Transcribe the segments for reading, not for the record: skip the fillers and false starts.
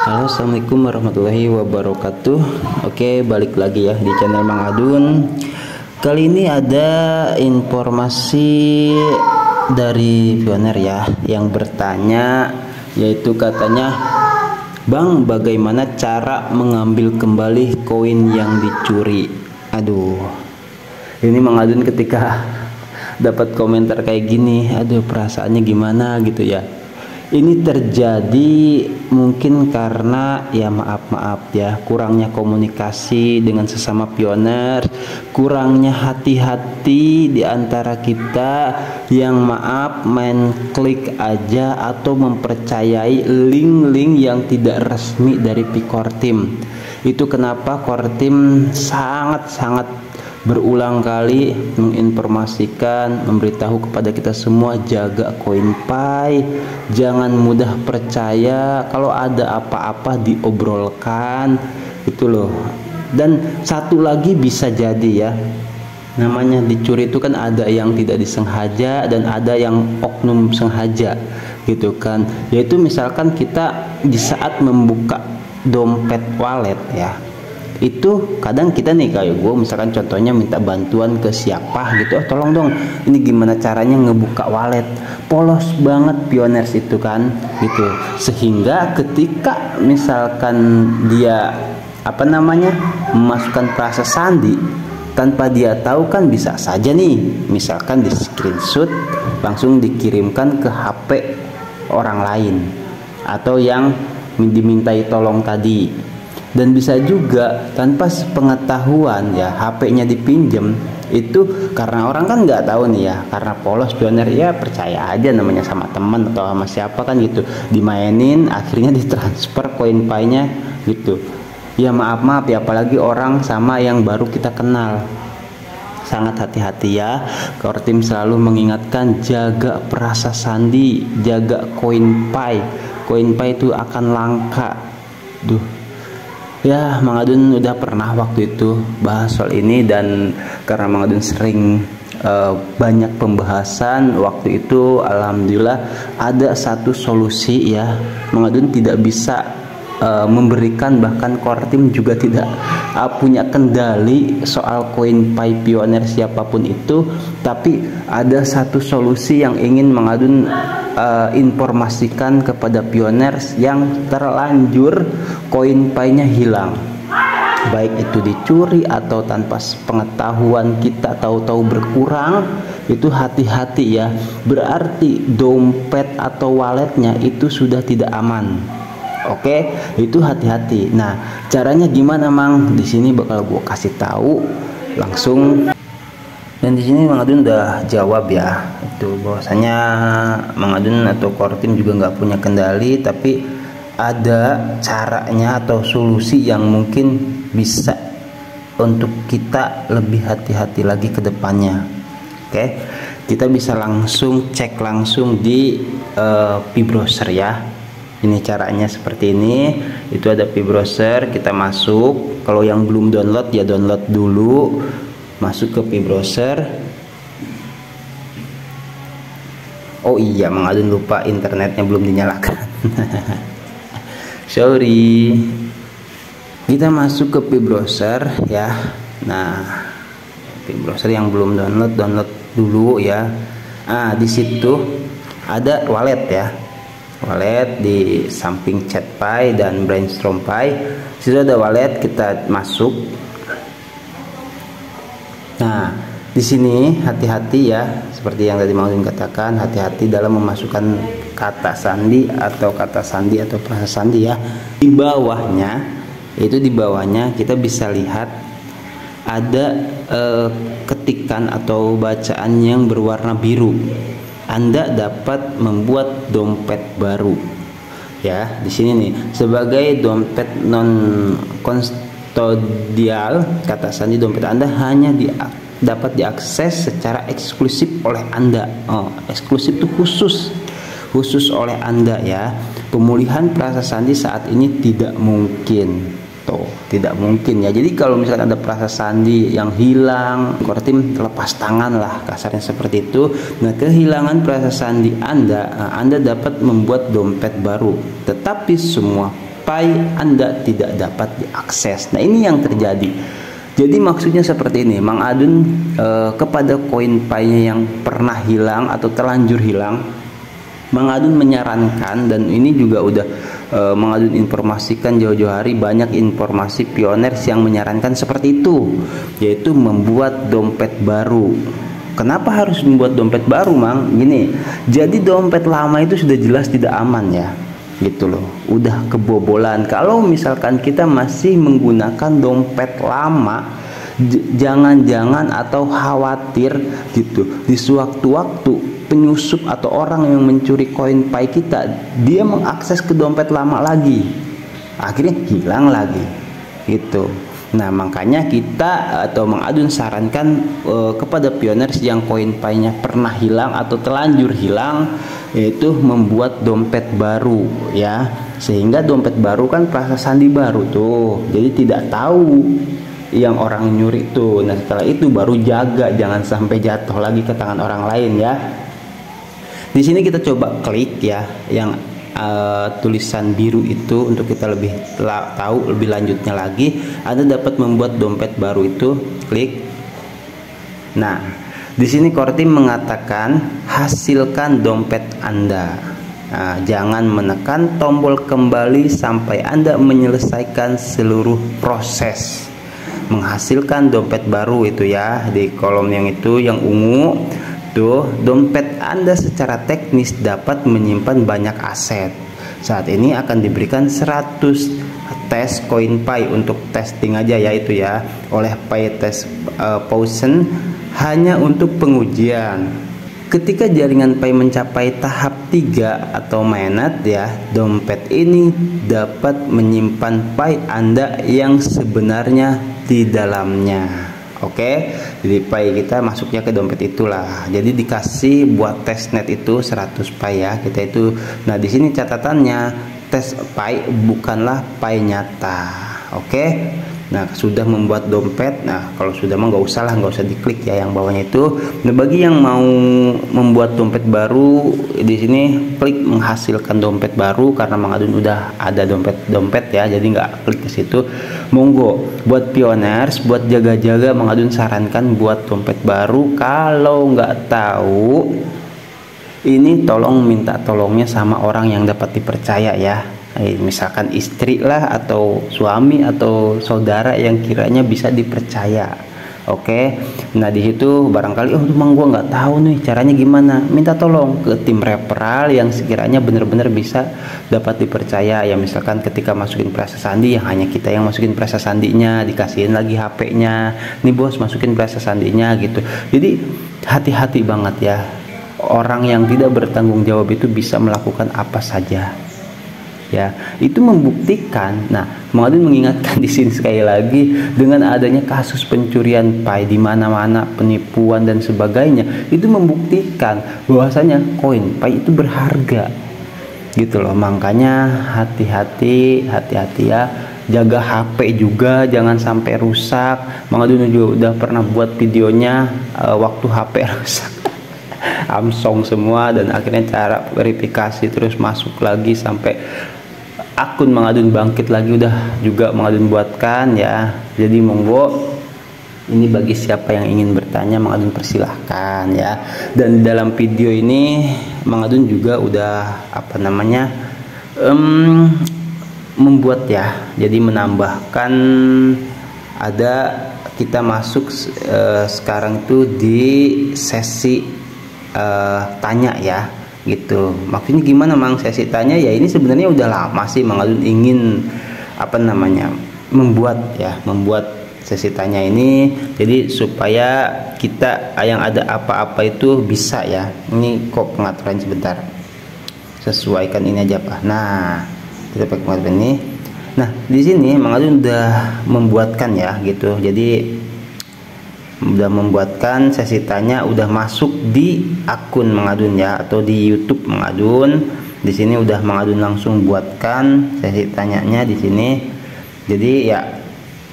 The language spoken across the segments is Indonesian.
Halo, assalamualaikum warahmatullahi wabarakatuh. Oke, balik lagi ya di channel Mang Adun. Kali ini ada informasi dari Pioner ya, yang bertanya, yaitu katanya, Bang, bagaimana cara mengambil kembali koin yang dicuri? Aduh, ini Mang Adun ketika dapat komentar kayak gini, aduh perasaannya gimana gitu ya. Ini terjadi mungkin karena ya maaf ya, kurangnya komunikasi dengan sesama pioner, kurangnya hati-hati di antara kita yang main klik aja atau mempercayai link-link yang tidak resmi dari Pikortim. Itu kenapa Kortim sangat-sangat berulang kali menginformasikan, memberitahu kepada kita semua, jaga Koinpay, jangan mudah percaya, kalau ada apa-apa diobrolkan itu loh. Dan satu lagi bisa jadi ya, namanya dicuri itu kan ada yang tidak disengaja dan ada yang oknum sengaja gitu kan, yaitu misalkan kita di saat membuka dompet wallet ya, itu kadang kita nih, kayak gue misalkan contohnya minta bantuan ke siapa gitu, tolong dong ini gimana caranya ngebuka wallet, polos banget Pioners itu kan gitu, sehingga ketika misalkan dia memasukkan frase sandi tanpa dia tahu kan, bisa saja nih misalkan di screenshot langsung dikirimkan ke HP orang lain atau yang dimintai tolong tadi. Dan bisa juga tanpa sepengetahuan ya, HP-nya dipinjam itu karena orang kan nggak tahu nih ya, karena polos Pioner ya, percaya aja namanya sama teman atau sama siapa kan gitu, dimainin akhirnya ditransfer Koinpay-nya gitu ya. Maaf ya, apalagi orang sama yang baru kita kenal. Sangat hati-hati ya, Kortim selalu mengingatkan, jaga perasa sandi, jaga Koinpay. Koinpay itu akan langka. Ya, Mang Adun udah pernah waktu itu bahas soal ini, dan karena Mang Adun sering banyak pembahasan waktu itu, alhamdulillah ada satu solusi ya. Mang Adun tidak bisa memberikan, bahkan Kortim juga tidak punya kendali soal Koinpay Pioner siapapun itu, tapi ada satu solusi yang ingin Mang Adun informasikan kepada Pioners yang terlanjur Koinpay-nya hilang, baik itu dicuri atau tanpa pengetahuan kita tahu-tahu berkurang. Itu hati-hati ya, berarti dompet atau walletnya itu sudah tidak aman. Oke, itu hati-hati. Nah, caranya gimana Mang? Di sini bakal gue kasih tahu langsung. Dan di sini Mang Adun udah jawab ya, itu bahwasanya Mang Adun atau Kortim juga nggak punya kendali, tapi ada caranya atau solusi yang mungkin bisa untuk kita lebih hati-hati lagi ke depannya. Oke, kita bisa langsung cek langsung di Pi-browser ya. Ini caranya seperti ini. Itu ada Pi-browser, kita masuk. Kalau yang belum download ya download dulu. Masuk ke Pi-browser. Oh iya, Mang Adun lupa internetnya belum dinyalakan. Sorry. Kita masuk ke Pi-browser ya. Nah, Pi-browser yang belum download dulu ya. Di situ ada wallet ya. Wallet di samping Chatpay dan BrainstormPay. Situ ada wallet, kita masuk. Nah, di sini hati-hati ya, seperti yang tadi Mang Adun katakan, hati-hati dalam memasukkan kata sandi atau frasa sandi ya. Di bawahnya kita bisa lihat ada ketikan atau bacaan yang berwarna biru. Anda dapat membuat dompet baru. Ya, di sini nih, sebagai dompet non kustodial, kata sandi dompet Anda hanya dapat diakses secara eksklusif oleh Anda. Eksklusif itu khusus oleh Anda ya. Pemulihan frasa sandi saat ini tidak mungkin. Tidak mungkin ya. Jadi kalau misalkan ada frasa sandi yang hilang, Kortim lepas tangan lah, kasarnya seperti itu. Nah, kehilangan frasa sandi Anda dapat membuat dompet baru. Tetapi semua Pi Anda tidak dapat diakses. Nah, ini yang terjadi. Jadi maksudnya seperti ini, Mang Adun kepada koin Pi-nya yang pernah hilang atau terlanjur hilang, Mang Adun menyarankan, dan ini juga udah Mang Adun informasikan jauh-jauh hari, banyak informasi pioners yang menyarankan seperti itu, yaitu membuat dompet baru. Kenapa harus membuat dompet baru, Mang? Gini, jadi dompet lama itu sudah jelas tidak aman ya, gitu loh, udah kebobolan. Kalau misalkan kita masih menggunakan dompet lama, jangan-jangan atau khawatir gitu, di sewaktu-waktu penyusup atau orang yang mencuri koin Pi kita, dia mengakses ke dompet lama lagi, akhirnya hilang lagi gitu. Nah, makanya kita atau Mang Adun sarankan kepada pioners yang koin Pi-nya pernah hilang atau terlanjur hilang, yaitu membuat dompet baru ya, sehingga dompet baru kan perasa sandi baru tuh, jadi tidak tahu yang orang nyuri tuh. Nah, setelah itu baru jaga jangan sampai jatuh lagi ke tangan orang lain ya. Di sini kita coba klik ya yang tulisan biru itu untuk kita lebih tahu lebih lanjutnya lagi. Anda dapat membuat dompet baru itu, klik. Nah, di sini Core Team mengatakan hasilkan dompet Anda. Nah, jangan menekan tombol kembali sampai Anda menyelesaikan seluruh proses menghasilkan dompet baru itu ya. Di kolom yang itu yang ungu tuh, dompet Anda secara teknis dapat menyimpan banyak aset. Saat ini akan diberikan 100 tes koin Pi untuk testing aja ya itu ya, oleh PyTest1000 hanya untuk pengujian. Ketika jaringan Pi mencapai tahap 3 atau mainnet ya, dompet ini dapat menyimpan Pi Anda yang sebenarnya di dalamnya. Oke, jadi Pi kita masuknya ke dompet itulah. Jadi dikasih buat testnet itu 100 Pi ya. Kita itu. Nah, di sini catatannya, tes Pi bukanlah Pi nyata. Oke. Nah, sudah membuat dompet. Nah, kalau sudah mah nggak usah lah, nggak usah diklik ya yang bawahnya itu. Nah, bagi yang mau membuat dompet baru, di sini klik menghasilkan dompet baru, karena Mang Adun udah ada dompet ya, jadi nggak klik ke situ. Monggo, buat pioners, buat jaga-jaga, Mang Adun sarankan buat dompet baru. Kalau nggak tahu, ini tolong minta tolongnya sama orang yang dapat dipercaya ya. Misalkan istri lah atau suami atau saudara yang kiranya bisa dipercaya. Oke. Nah, di situ barangkali Mang gua nggak tahu nih caranya gimana, minta tolong ke tim referral yang sekiranya benar-benar bisa dapat dipercaya ya. Misalkan ketika masukin prasa sandi, yang hanya kita yang masukin prasa sandinya, dikasihin lagi HP-nya, nih bos masukin prasa sandinya gitu. Jadi hati-hati banget ya, orang yang tidak bertanggung jawab itu bisa melakukan apa saja ya. Itu membuktikan. Nah, Mang Adun mengingatkan di sini sekali lagi, dengan adanya kasus pencurian Pi di mana-mana, penipuan dan sebagainya, itu membuktikan bahwasanya koin Pi itu berharga gitu loh. Makanya hati-hati ya, jaga HP juga jangan sampai rusak. Mang Adun juga udah pernah buat videonya waktu HP rusak, Samsung semua, dan akhirnya cara verifikasi terus masuk lagi sampai akun Mang Adun bangkit lagi, udah juga Mang Adun buatkan ya. Jadi monggo, ini bagi siapa yang ingin bertanya, Mang Adun persilahkan ya. Dan dalam video ini Mang Adun juga udah membuat ya, jadi menambahkan, ada kita masuk sekarang itu di sesi tanya ya gitu. Maksudnya gimana Mang sesi tanya ya? Ini sebenarnya udah lama sih Mang Adun ingin membuat sesi tanya ini, jadi supaya kita yang ada apa-apa itu bisa ya. Ini kok pengaturan sebentar, sesuaikan ini aja Pak. Nah, kita pakai pengaturan ini. Nah, di sini Mang Adun udah membuatkan ya gitu. Jadi udah membuatkan sesi tanya, udah masuk di akun Mang Adun ya, atau di YouTube Mang Adun. Di sini udah Mang Adun langsung buatkan sesi tanyanya di sini. Jadi ya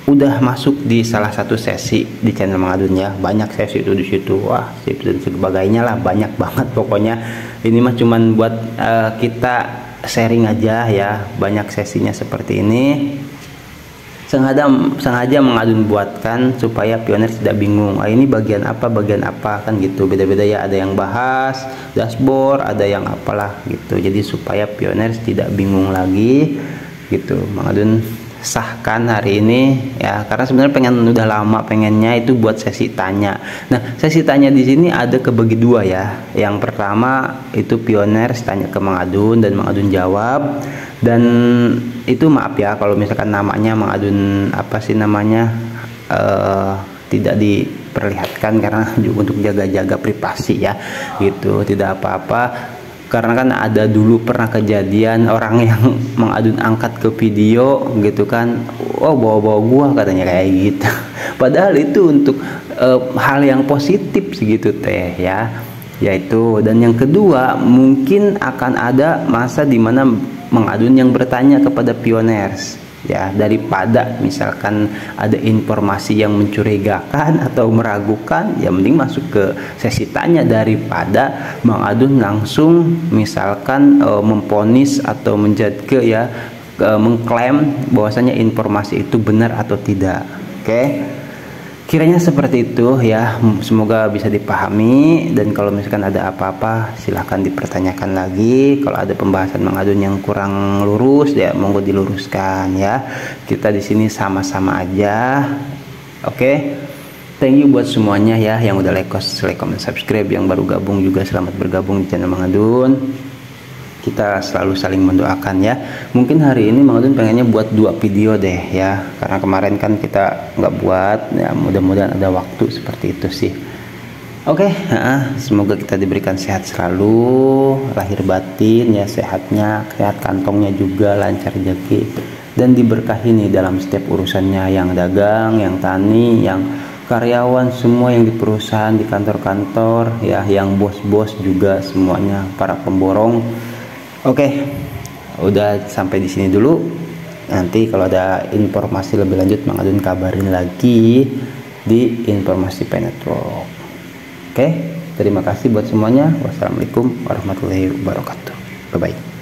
udah masuk di salah satu sesi di channel Mang Adun ya. Banyak sesi itu di situ. Wah, sip dan sebagainya lah, banyak banget pokoknya. Ini mah cuman buat kita sharing aja ya, banyak sesinya seperti ini. Sengaja mengadun buatkan supaya pioner tidak bingung, ini bagian apa kan gitu, beda-beda ya, ada yang bahas dashboard, ada yang apalah gitu, jadi supaya pioner tidak bingung lagi gitu. Mengadun sahkan hari ini ya, karena sebenarnya udah lama pengennya itu buat sesi tanya. Nah, sesi tanya di sini ada kebagi dua ya. Yang pertama itu pioner tanya ke Mengadun dan Mengadun jawab. Dan itu maaf ya kalau misalkan namanya Mengadun apa sih namanya tidak diperlihatkan karena juga untuk jaga-jaga privasi ya gitu, tidak apa-apa. Karena kan ada dulu pernah kejadian orang yang Mengadun angkat ke video gitu kan, oh bawa-bawa gua katanya kayak gitu. Padahal itu untuk hal yang positif segitu teh ya, yaitu. Dan yang kedua, mungkin akan ada masa dimana Mengadun yang bertanya kepada pioners ya, daripada misalkan ada informasi yang mencurigakan atau meragukan, ya mending masuk ke sesi tanya daripada Mengadun langsung misalkan memponis atau menjudge ya, mengklaim bahwasanya informasi itu benar atau tidak. Oke, kiranya seperti itu ya, semoga bisa dipahami. Dan kalau misalkan ada apa-apa silahkan dipertanyakan lagi. Kalau ada pembahasan Mengadun yang kurang lurus ya monggo diluruskan ya, kita di sini sama-sama aja. Oke, thank you buat semuanya ya, yang udah like, comment, subscribe, yang baru gabung juga selamat bergabung di channel Mengadun. Kita selalu saling mendoakan ya. Mungkin hari ini Mengadun pengennya buat 2 video deh ya, karena kemarin kan kita nggak buat ya, mudah-mudahan ada waktu seperti itu sih. Oke, semoga kita diberikan sehat selalu, lahir batin ya, sehatnya, sehat kantongnya juga, lancar rezeki, dan diberkahi nih dalam setiap urusannya, yang dagang, yang tani, yang karyawan, semua yang di perusahaan, di kantor-kantor ya, yang bos-bos juga semuanya, para pemborong. Oke, udah sampai di sini dulu. Nanti kalau ada informasi lebih lanjut Mengadun kabarin lagi di Informasi Pen Network. Oke, terima kasih buat semuanya. Wassalamualaikum warahmatullahi wabarakatuh. Bye bye.